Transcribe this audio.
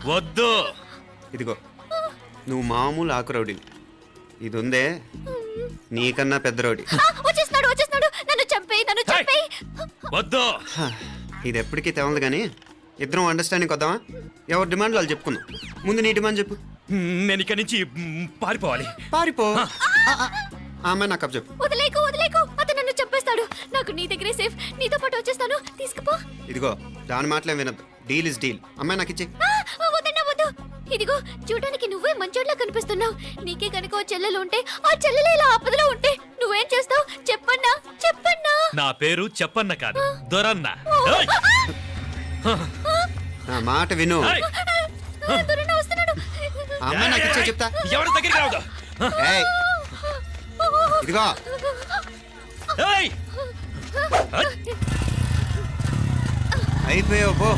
వద్దు. ఇదిగో నువ్వు మామూలు ఆకు రౌడీ, ఇది ఉందే నీకన్నా పెద్ద రౌడీ. వచ్చేస్తున్నాడు నన్ను చంపేయ్. వద్దు. ఇది ఎప్పటికీ తెవలదు కానీ ఇద్దరం అండర్స్టాండింగ్ వద్దామా? ఎవరి డిమాండ్లు వాళ్ళు చెప్పుకుందాం. ముందు నీ డిమాండ్ చెప్పు. నేను ఇక్కడి నుంచి పారిపోవాలి. పారిపో. ఆ అమ్మాయి నాకు చెప్పు. వదిలేకు అతను నన్ను చంపేస్తాడు. నాకు నీ దగ్గరే సేఫ్. నీతో పాటు వచ్చేస్తాను. తీసుకుపో. ఇదిగో దాని మాటలే వినద్దు. Deal is deal. అమ్మాయి నాకు ఇచ్చే. వద్దు. ఇదిగో చూడడానికి నువ్వే మంచోడ్లా కనిపిస్తున్నావు. నీకే కనుక ఓ చెల్లెలు ఉంటే, ఆ చెల్లెలు ఇలా ఆపదలో ఉంటే నువ్వేం చేస్తావు? చెప్పన్నా. నా పేరు చెప్పన్న కాదు, దొరన్న. ఏయ్! నా మాట విను. ఏయ్! దొరన్న వస్తున్నాడు. ఆ అమ్మాయి నాకు ఇచ్చే చెప్తా. ఎవరి దగ్గరికి రావద్దు. ఏయ్ ఇదిగో. ఏయ్! అయిపోయావు పో.